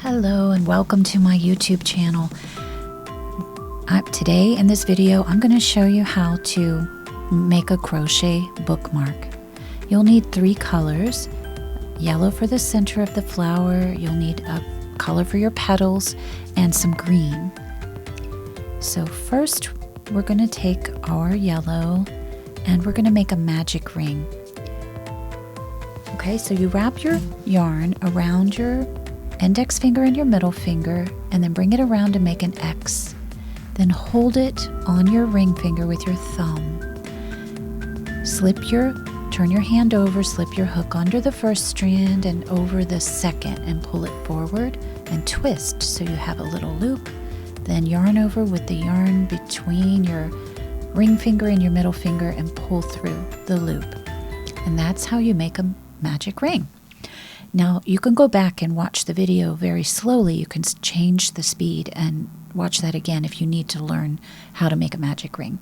Hello and welcome to my YouTube channel. Today in this video I'm going to show you how to make a crochet bookmark. You'll need 3 colors: yellow for the center of the flower, you'll need a color for your petals, and some green. So first we're going to take our yellow and we're going to make a magic ring. Okay, so you wrap your yarn around your index finger and your middle finger and then bring it around to make an X. Then hold it on your ring finger with your thumb. Turn your hand over, slip your hook under the first strand and over the second and pull it forward and twist so you have a little loop. Then yarn over with the yarn between your ring finger and your middle finger and pull through the loop. And that's how you make a magic ring. Now you can go back and watch the video very slowly. You can change the speed and watch that again if you need to learn how to make a magic ring.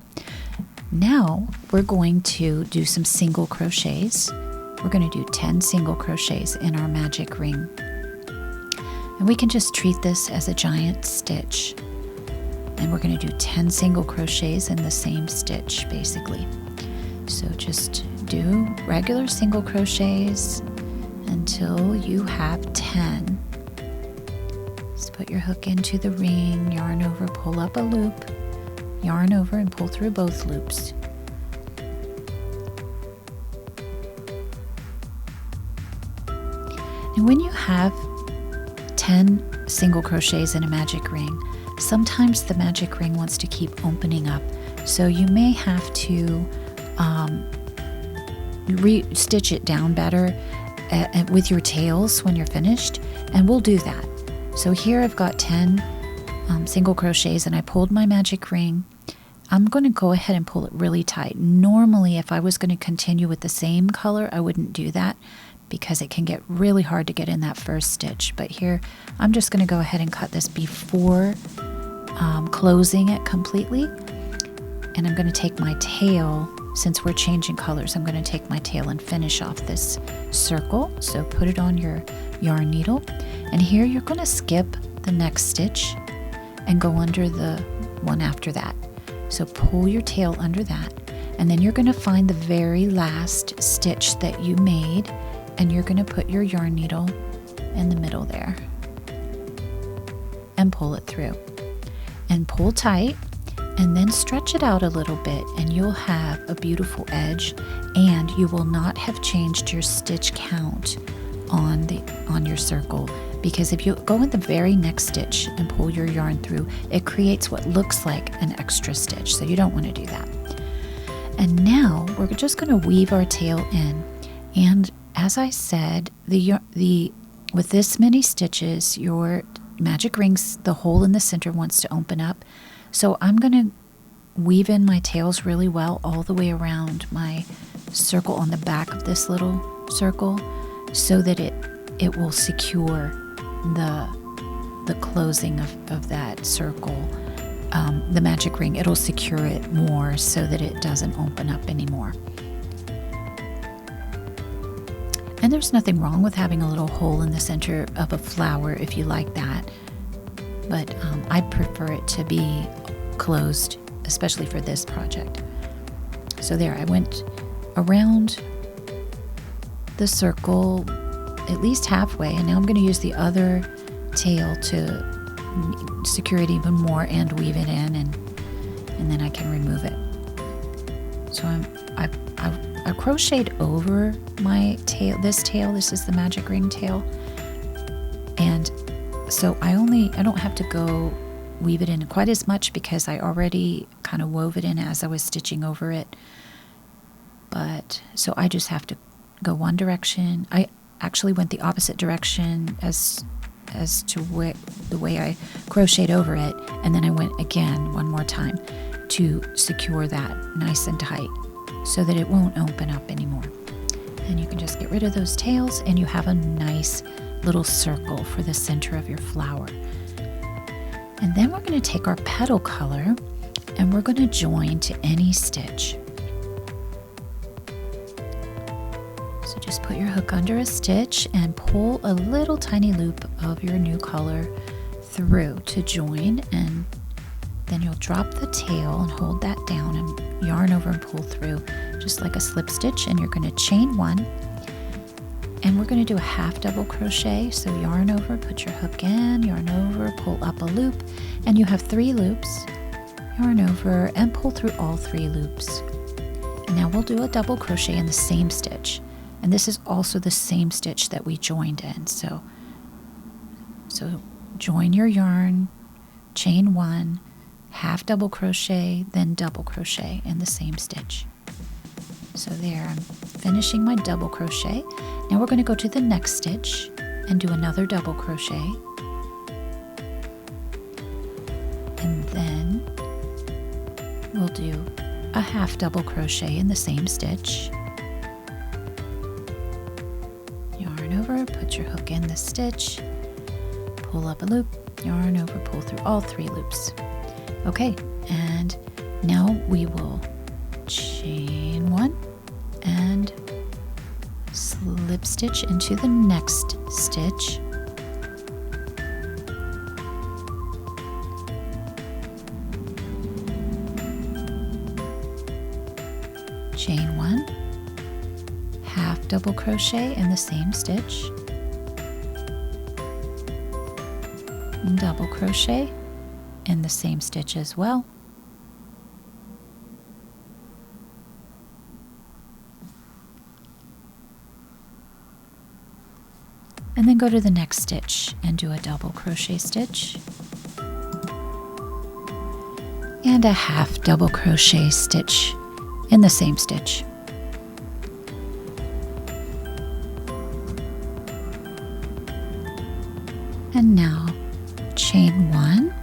Now we're going to do some single crochets. We're going to do 10 single crochets in our magic ring. And we can just treat this as a giant stitch. And we're going to do 10 single crochets in the same stitch basically. So just do regular single crochets until you have 10. Just put your hook into the ring, yarn over, pull up a loop, yarn over and pull through both loops. And when you have 10 single crochets in a magic ring, sometimes the magic ring wants to keep opening up. So you may have to stitch it down better with your tails when you're finished, and we'll do that. So here I've got 10 single crochets and I pulled my magic ring. I'm going to go ahead and pull it really tight. Normally if I was going to continue with the same color I wouldn't do that because it can get really hard to get in that first stitch, but here I'm just going to go ahead and cut this before closing it completely. And I'm going to take my tail, since we're changing colors, I'm going to take my tail and finish off this circle. So put it on your yarn needle. And here you're going to skip the next stitch and go under the one after that. So pull your tail under that. And then you're going to find the very last stitch that you made. And you're going to put your yarn needle in the middle there. And pull it through. And pull tight. And then stretch it out a little bit and you'll have a beautiful edge, and you will not have changed your stitch count on your circle, because if you go in the very next stitch and pull your yarn through, it creates what looks like an extra stitch, so you don't want to do that. And now we're just going to weave our tail in, and as I said, with this many stitches your magic rings, the hole in the center wants to open up. So I'm going to weave in my tails really well all the way around my circle on the back of this little circle so that it will secure the closing of that circle. The magic ring, it'll secure it more so that it doesn't open up anymore. And there's nothing wrong with having a little hole in the center of a flower if you like that. But I prefer it to be closed, especially for this project. So there, I went around the circle at least halfway, and now I'm going to use the other tail to secure it even more and weave it in, and then I can remove it. So I crocheted over my tail. This is the magic ring tail, and so I don't have to go weave it in quite as much because I already kind of wove it in as I was stitching over it. But so I just have to go one direction. I actually went the opposite direction as to the way I crocheted over it, and then I went again one more time to secure that nice and tight so that it won't open up anymore. And you can just get rid of those tails and you have a nice little circle for the center of your flower. And then we're going to take our petal color and we're going to join to any stitch. So just put put your hook under a stitch and pull a little tiny loop of your new color through to join, and then you'll drop the tail and hold that down and yarn over and pull through just like a slip stitch, and you're going to chain 1, and we're going to do a half double crochet. So yarn over, put your hook in, yarn over, pull up a loop, and you have 3 loops. Yarn over and pull through all 3 loops. And now we'll do a double crochet in the same stitch, and this is also the same stitch that we joined in. So join your yarn, chain 1, half double crochet, then double crochet in the same stitch. So there, I'm finishing my double crochet. Now we're going to go to the next stitch and do another double crochet, and then we'll do a half double crochet in the same stitch. Yarn over, put your hook in the stitch, pull up a loop, yarn over, pull through all 3 loops. Okay, and now we will chain 1 and slip stitch into the next stitch. Chain 1, half double crochet in the same stitch, double crochet in the same stitch as well, and then go to the next stitch and do a double crochet stitch and a half double crochet stitch in the same stitch. And now chain 1,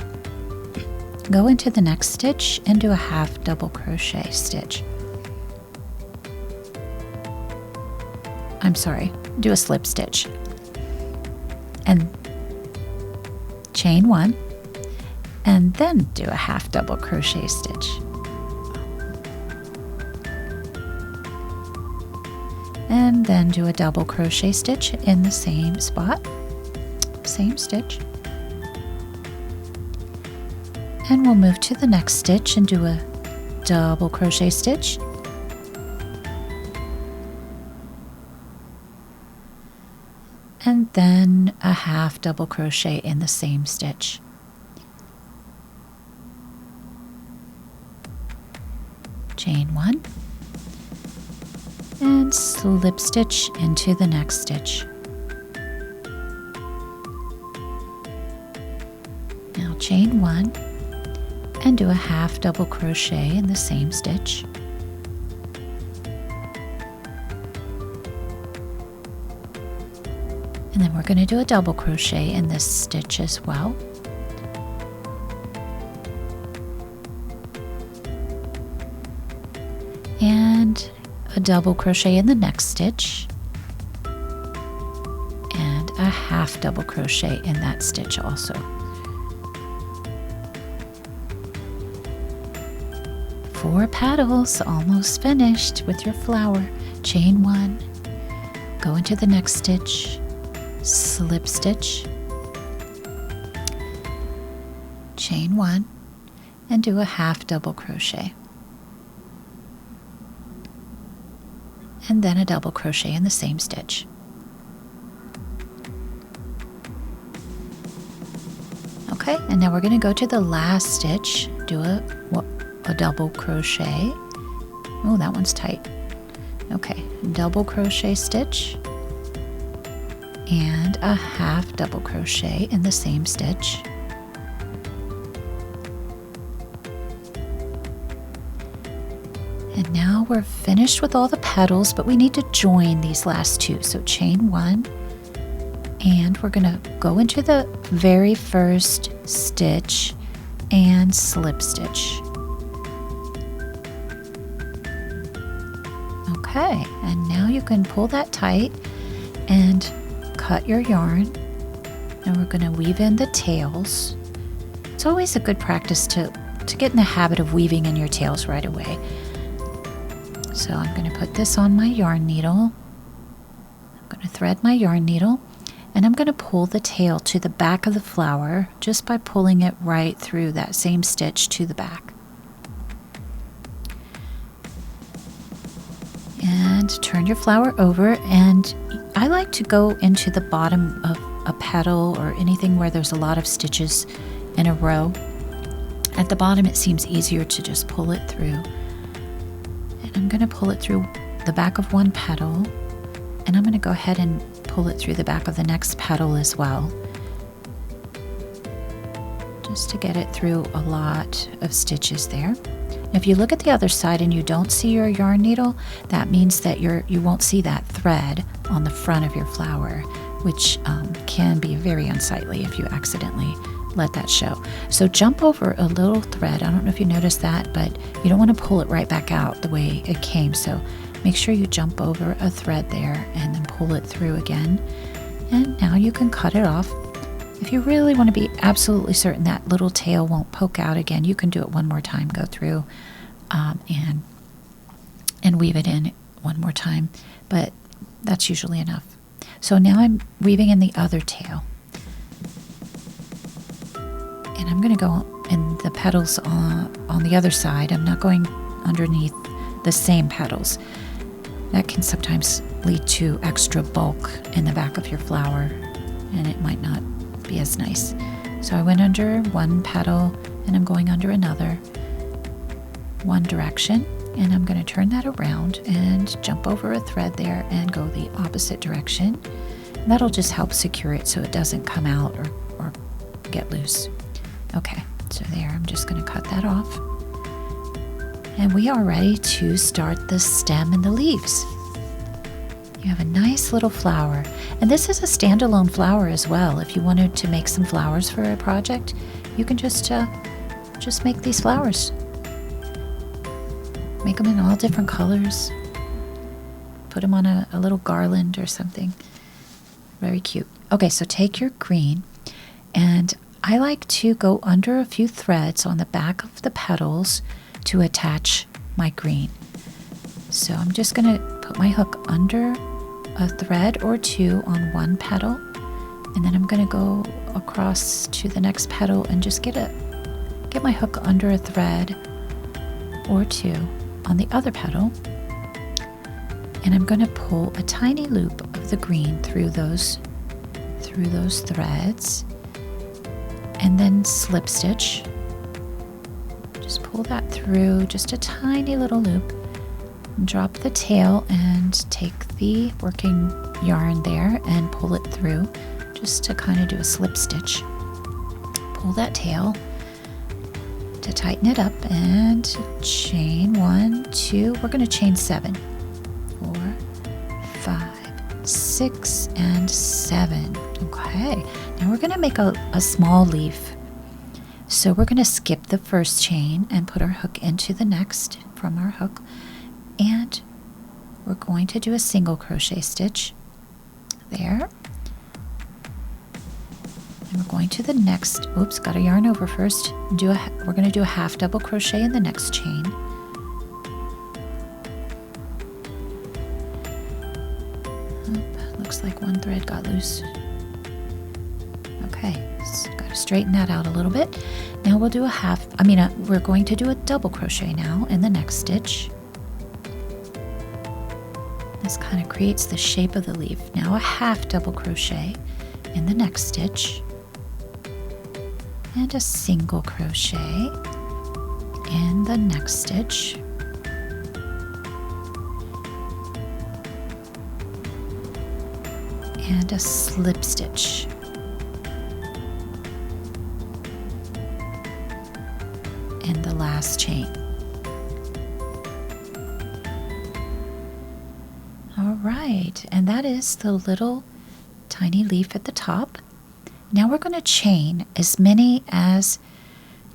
go into the next stitch and do a half double crochet stitch. I'm sorry, do a slip stitch. And chain 1, and then do a half double crochet stitch. And then do a double crochet stitch in the same spot, same stitch. And we'll move to the next stitch and do a double crochet stitch. And then a half double crochet in the same stitch. Chain 1 and slip stitch into the next stitch. Now chain 1 and do a half double crochet in the same stitch. And then we're going to do a double crochet in this stitch as well. And a double crochet in the next stitch. And a half double crochet in that stitch also. 4 petals, almost finished with your flower. Chain 1, go into the next stitch, slip stitch, chain 1, and do a half double crochet. And then a double crochet in the same stitch. Okay, and now we're going to go to the last stitch, do a double crochet. Oh, that one's tight. Okay, double crochet stitch and a half double crochet in the same stitch. And now we're finished with all the petals, but we need to join these last 2. So chain 1, and we're going to go into the very first stitch and slip stitch. Okay, and now you can pull that tight and cut your yarn, and we're going to weave in the tails. It's always a good practice to get in the habit of weaving in your tails right away. So I'm going to put this on my yarn needle, thread my yarn needle, and I'm going to pull the tail to the back of the flower just by pulling it right through that same stitch to the back. And turn your flower over, and I like to go into the bottom of a petal or anything where there's a lot of stitches in a row. At the bottom it seems easier to just pull it through. And I'm going to pull it through the back of one petal, and I'm going to go ahead and pull it through the back of the next petal as well, just to get it through a lot of stitches there. If you look at the other side and you don't see your yarn needle, that means that you won't see that thread on the front of your flower, which can be very unsightly if you accidentally let that show. So jump over a little thread. I don't know if you noticed that, but you don't want to pull it right back out the way it came. So make sure you jump over a thread there and then pull it through again. And now you can cut it off. If you really want to be absolutely certain that little tail won't poke out again, you can do it one more time. Go through and weave it in one more time, but that's usually enough. So now I'm weaving in the other tail. And I'm going to go in the petals on the other side. I'm not going underneath the same petals. That can sometimes lead to extra bulk in the back of your flower, and it might not be as nice. So I went under one petal, and I'm going under another, one direction, and I'm going to turn that around and jump over a thread there and go the opposite direction. And that'll just help secure it so it doesn't come out or get loose. Okay, so there, I'm just going to cut that off. And we are ready to start the stem and the leaves. You have a nice little flower. And this is a standalone flower as well. If you wanted to make some flowers for a project, you can just make these flowers. Make them in all different colors. Put them on a little garland or something. Very cute. Okay, so take your green, and I like to go under a few threads on the back of the petals to attach my green. So I'm just going to put my hook under a thread or two on one petal, and then I'm going to go across to the next petal and just get my hook under a thread or two on the other petal, and I'm going to pull a tiny loop of the green through those threads, and then slip stitch. Just pull that through, just a tiny little loop. Drop the tail and take the working yarn there and pull it through, just to kind of do a slip stitch. Pull that tail to tighten it up and chain 1, 2. We're going to chain 7, 4, 5, 6, and 7. Okay, now we're going to make a small leaf. So we're going to skip the first chain and put our hook into the next from our hook, and we're going to do a single crochet stitch there. And we're going to the next, oops, got to yarn over first. We're going to do a half double crochet in the next chain. Looks like one thread got loose. Okay, so got to straighten that out a little bit. Now we'll do we're going to do a double crochet now in the next stitch. This kind of creates the shape of the leaf. Now a half double crochet in the next stitch, and a single crochet in the next stitch, and a slip stitch in the last chain. All right, and that is the little tiny leaf at the top. Now we're going to chain as many as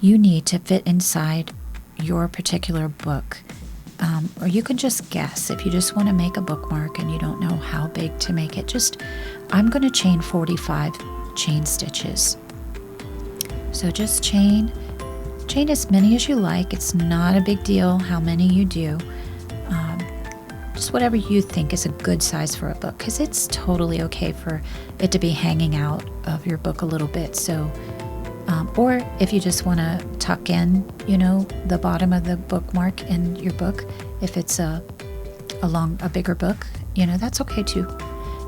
you need to fit inside your particular book. Or you can just guess if you just want to make a bookmark and you don't know how big to make it. I'm going to chain 45 chain stitches. So just chain as many as you like. It's not a big deal how many you do. just whatever you think is a good size for a book, because it's totally okay for it to be hanging out of your book a little bit. So, or if you just want to tuck in, the bottom of the bookmark in your book, if it's a bigger book, that's okay too.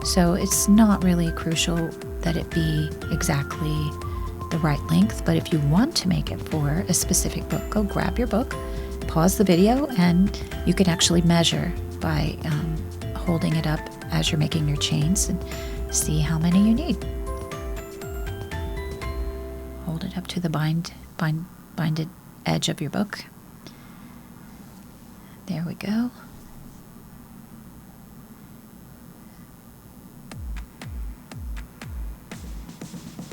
So it's not really crucial that it be exactly the right length, but if you want to make it for a specific book, go grab your book, pause the video, and you can actually measure by holding it up as you're making your chains and see how many you need. Hold it up to the binded edge of your book. There we go.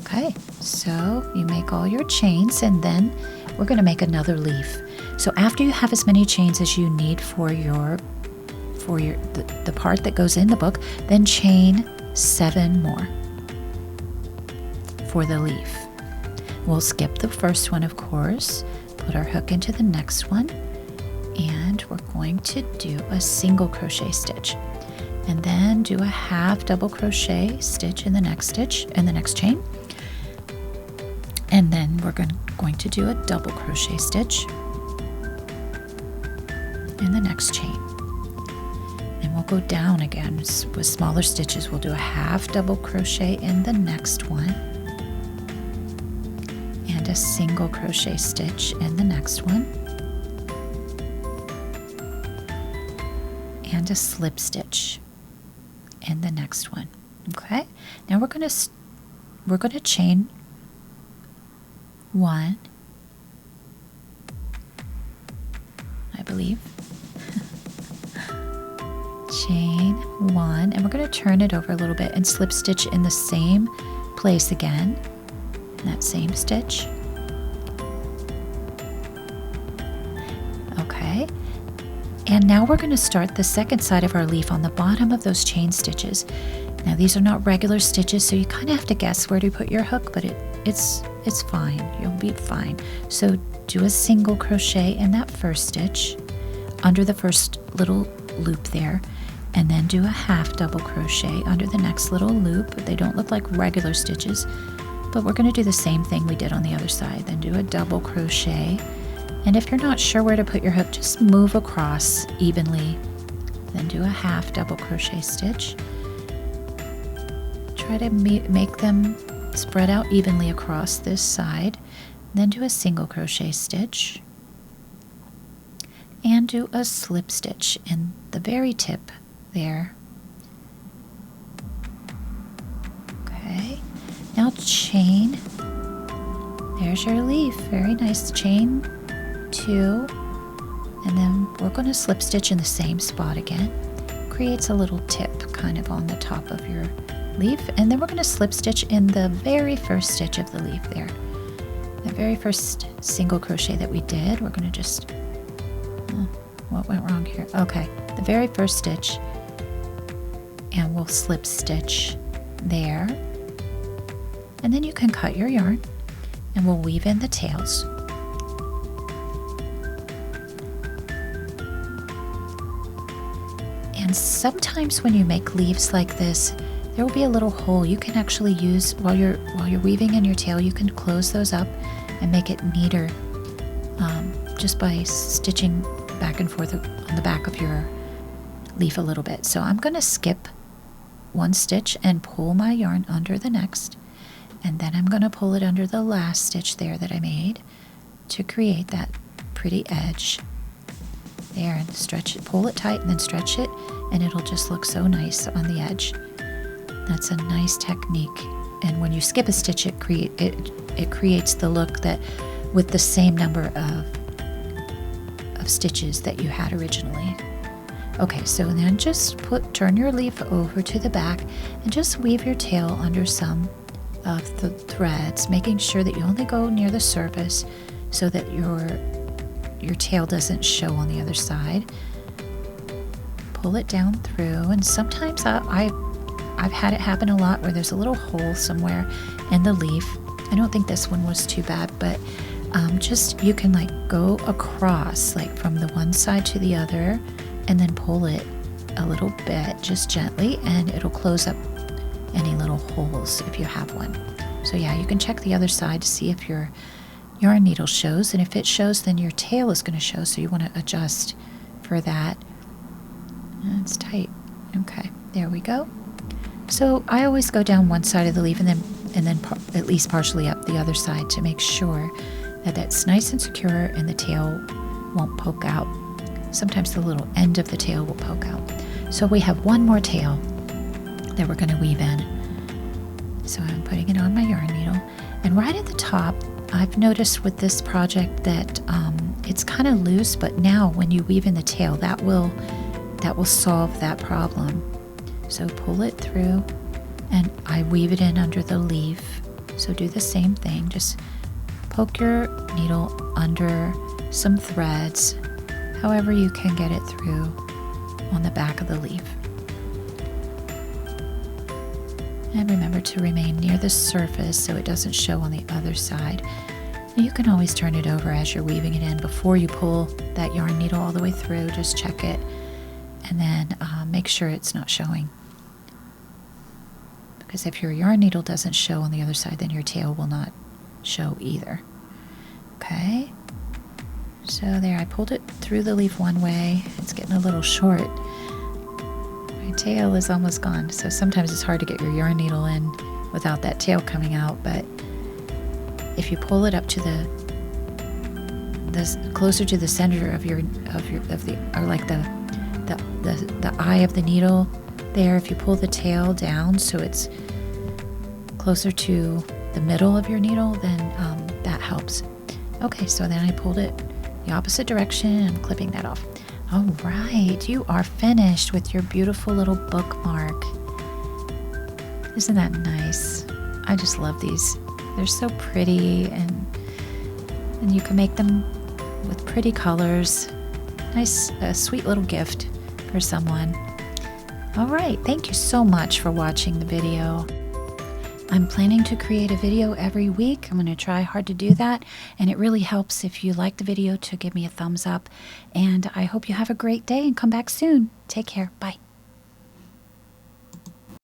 Okay, so you make all your chains, and then we're going to make another leaf. So after you have as many chains as you need for the part that goes in the book, then chain 7 more for the leaf. We'll skip the first one, of course, put our hook into the next one, and we're going to do a single crochet stitch, and then do a half double crochet stitch in the next chain. And then we're going to do a double crochet stitch in the next chain. And we'll go down again with smaller stitches. We'll do a half double crochet in the next one, and a single crochet stitch in the next one, and a slip stitch in the next one. Okay? Now we're going to chain 1, I believe. Chain 1, and we're going to turn it over a little bit and slip stitch in the same place again, in that same stitch. Okay, and now we're going to start the second side of our leaf on the bottom of those chain stitches. Now these are not regular stitches, so you kind of have to guess where to put your hook, but it's fine. You'll be fine. So do a single crochet in that first stitch under the first little loop there, and then do a half double crochet under the next little loop. They don't look like regular stitches, but we're going to do the same thing we did on the other side. Then do a double crochet, and if you're not sure where to put your hook, just move across evenly. Then do a half double crochet stitch. Try to make them spread out evenly across this side. Then do a single crochet stitch and do a slip stitch in the very tip there. Okay, now chain. There's your leaf. Very nice. Chain 2, and then we're going to slip stitch in the same spot again. Creates a little tip kind of on the top of your leaf, and then we're going to slip stitch in the very first stitch of the leaf there. The very first single crochet that we did, we're going to just, what went wrong here? Okay, the very first stitch, and we'll slip stitch there, and then you can cut your yarn, and we'll weave in the tails. And sometimes when you make leaves like this, there will be a little hole you can actually use while you're weaving in your tail. You can close those up and make it neater just by stitching back and forth on the back of your leaf a little bit. So I'm going to skip one stitch and pull my yarn under the next, and then I'm going to pull it under the last stitch there that I made to create that pretty edge there, and stretch it, pull it tight, and then stretch it, and it'll just look so nice on the edge. That's a nice technique, and when you skip a stitch, it creates the look that with the same number of stitches that you had originally. Okay, so then just turn your leaf over to the back and just weave your tail under some of the threads, making sure that you only go near the surface so that your tail doesn't show on the other side. Pull it down through, and sometimes I've had it happen a lot where there's a little hole somewhere in the leaf. I don't think this one was too bad, but just you can like go across like from the one side to the other and then pull it a little bit, just gently, and it'll close up any little holes if you have one. So yeah, you can check the other side to see if your yarn needle shows, and if it shows, then your tail is going to show, so you want to adjust for that. It's tight. Okay, there we go. So I always go down one side of the leaf and then at least partially up the other side to make sure that that's nice and secure and the tail won't poke out. Sometimes the little end of the tail will poke out. So we have one more tail that we're going to weave in. So I'm putting it on my yarn needle, and right at the top, I've noticed with this project that it's kind of loose, but now when you weave in the tail, that will solve that problem. So pull it through, and I weave it in under the leaf. So do the same thing, just poke your needle under some threads, however you can get it through on the back of the leaf. And remember to remain near the surface so it doesn't show on the other side. You can always turn it over as you're weaving it in before you pull that yarn needle all the way through. Just check it, and then make sure it's not showing. Because if your yarn needle doesn't show on the other side, then your tail will not show either. Okay, so there, I pulled it through the leaf one way. It's getting a little short. My tail is almost gone, so sometimes it's hard to get your yarn needle in without that tail coming out, but if you pull it up to the closer to the center of the eye of the needle there, if you pull the tail down so it's closer to the middle of your needle, then that helps. Okay, so then I pulled it the opposite direction and I'm clipping that off. All right, you are finished with your beautiful little bookmark. Isn't that nice? I just love these. They're so pretty, and you can make them with pretty colors. Nice, sweet little gift for someone. All right, thank you so much for watching the video. I'm planning to create a video every week. I'm going to try hard to do that, and it really helps if you like the video to give me a thumbs up. And I hope you have a great day and come back soon. Take care. Bye.